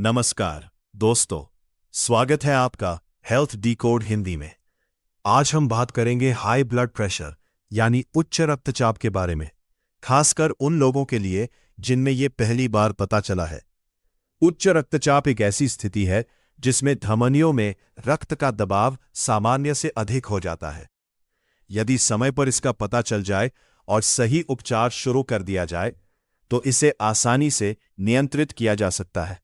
नमस्कार दोस्तों, स्वागत है आपका हेल्थ डिकोड हिंदी में। आज हम बात करेंगे हाई ब्लड प्रेशर यानी उच्च रक्तचाप के बारे में, खासकर उन लोगों के लिए जिनमें ये पहली बार पता चला है। उच्च रक्तचाप एक ऐसी स्थिति है जिसमें धमनियों में रक्त का दबाव सामान्य से अधिक हो जाता है। यदि समय पर इसका पता चल जाए और सही उपचार शुरू कर दिया जाए तो इसे आसानी से नियंत्रित किया जा सकता है।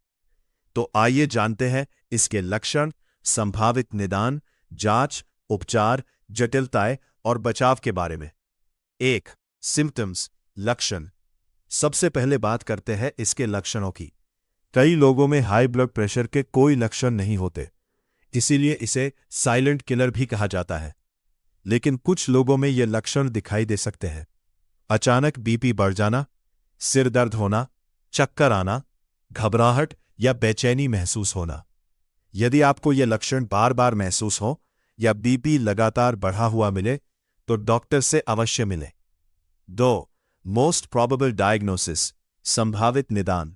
तो आइए जानते हैं इसके लक्षण, संभावित निदान, जांच, उपचार, जटिलताएं और बचाव के बारे में। 1. सिम्पटम्स, लक्षण। सबसे पहले बात करते हैं इसके लक्षणों की। कई लोगों में हाई ब्लड प्रेशर के कोई लक्षण नहीं होते, इसीलिए इसे साइलेंट किलर भी कहा जाता है। लेकिन कुछ लोगों में ये लक्षण दिखाई दे सकते हैं। अचानक बीपी बढ़ जाना, सिर दर्द होना, चक्कर आना, घबराहट या बेचैनी महसूस होना। यदि आपको ये लक्षण बार बार महसूस हो या बीपी लगातार बढ़ा हुआ मिले तो डॉक्टर से अवश्य मिलें। 2. मोस्ट प्रोबेबल डायग्नोसिस, संभावित निदान।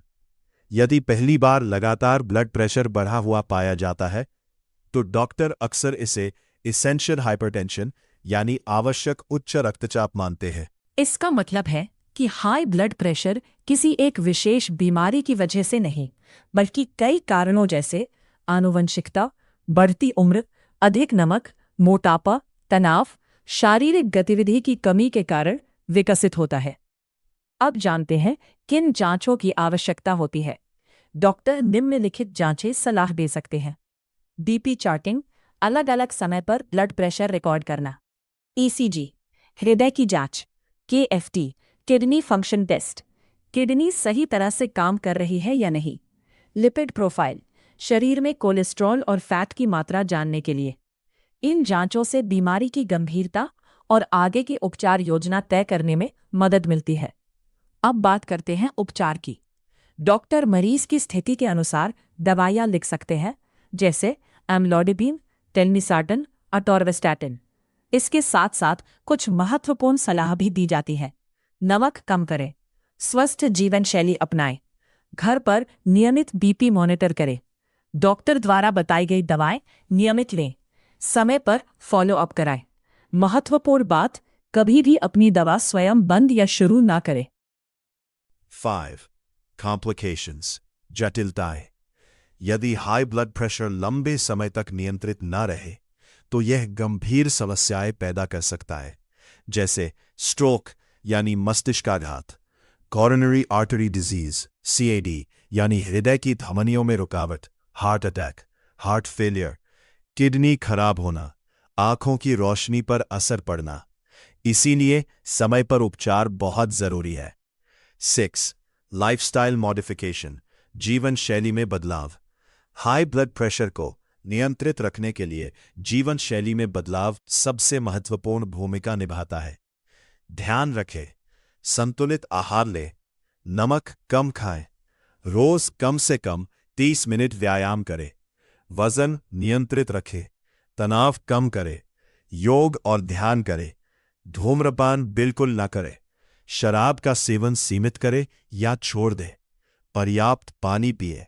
यदि पहली बार लगातार ब्लड प्रेशर बढ़ा हुआ पाया जाता है तो डॉक्टर अक्सर इसे इसेंशियल हाइपरटेंशन यानी आवश्यक उच्च रक्तचाप मानते हैं। इसका मतलब है कि हाई ब्लड प्रेशर किसी एक विशेष बीमारी की वजह से नहीं, बल्कि कई कारणों जैसे आनुवंशिकता, बढ़ती उम्र, अधिक नमक, मोटापा, तनाव, शारीरिक गतिविधि की कमी के कारण विकसित होता है। अब जानते हैं किन जांचों की आवश्यकता होती है। डॉक्टर निम्नलिखित जांचें सलाह दे सकते हैं। बीपी चार्टिंग, अलग अलग समय पर ब्लड प्रेशर रिकॉर्ड करना। ईसीजी, हृदय की जांच। KFT, kidney function test, kidney सही तरह से काम कर रही है या नहीं। लिपिड प्रोफाइल, शरीर में कोलेस्ट्रॉल और फैट की मात्रा जानने के लिए। इन जांचों से बीमारी की गंभीरता और आगे की उपचार योजना तय करने में मदद मिलती है। अब बात करते हैं उपचार की। डॉक्टर मरीज की स्थिति के अनुसार दवाइयां लिख सकते हैं, जैसे एम्लोडिपिन, टेलमिसार्टन, अटोर्वेस्टैटिन। इसके साथ साथ कुछ महत्वपूर्ण सलाह भी दी जाती है। नमक कम करें, स्वस्थ जीवन शैली अपनाएं, घर पर नियमित बीपी मॉनिटर करें, डॉक्टर द्वारा बताई गई दवाएं नियमित लें, समय पर फॉलो अप कराएं। महत्वपूर्ण बात, कभी भी अपनी दवा स्वयं बंद या शुरू ना करें। 5. कॉम्प्लिकेशंस, जटिलताएं। यदि हाई ब्लड प्रेशर लंबे समय तक नियंत्रित न रहे तो यह गंभीर समस्याएं पैदा कर सकता है, जैसे स्ट्रोक यानी मस्तिष्काघात, कोरोनरी आर्टरी डिजीज सीएडी यानी हृदय की धमनियों में रुकावट, heart attack, heart failure, kidney खराब होना, आंखों की रोशनी पर असर पड़ना। इसीलिए समय पर उपचार बहुत जरूरी है। 6. लाइफस्टाइल मॉडिफिकेशन, जीवन शैली में बदलाव। हाई ब्लड प्रेशर को नियंत्रित रखने के लिए जीवन शैली में बदलाव सबसे महत्वपूर्ण भूमिका निभाता है। ध्यान रखें, संतुलित आहार लें, नमक कम खाएं, रोज कम से कम 30 मिनट व्यायाम करें, वजन नियंत्रित रखें, तनाव कम करें, योग और ध्यान करें, धूम्रपान बिल्कुल न करें, शराब का सेवन सीमित करें या छोड़ दें, पर्याप्त पानी पिए।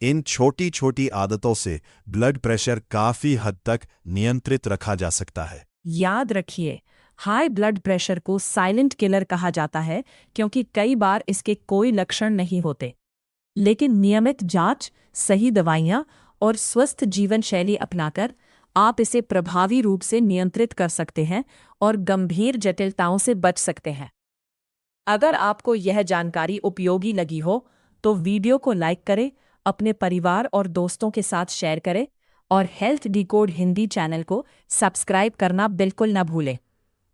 इन छोटी छोटी आदतों से ब्लड प्रेशर काफी हद तक नियंत्रित रखा जा सकता है। याद रखिए, हाई ब्लड प्रेशर को साइलेंट किलर कहा जाता है क्योंकि कई बार इसके कोई लक्षण नहीं होते। लेकिन नियमित जांच, सही दवाइयां और स्वस्थ जीवन शैली अपनाकर आप इसे प्रभावी रूप से नियंत्रित कर सकते हैं और गंभीर जटिलताओं से बच सकते हैं। अगर आपको यह जानकारी उपयोगी लगी हो तो वीडियो को लाइक करें, अपने परिवार और दोस्तों के साथ शेयर करें और हेल्थ डिकोड हिंदी चैनल को सब्सक्राइब करना बिल्कुल न भूलें।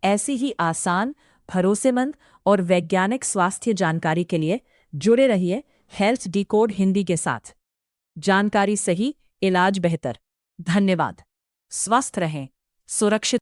ऐसी ही आसान, भरोसेमंद और वैज्ञानिक स्वास्थ्य जानकारी के लिए जुड़े रहिए हेल्थ डिकोड हिंदी के साथ। जानकारी सही, इलाज बेहतर। धन्यवाद। स्वस्थ रहें, सुरक्षित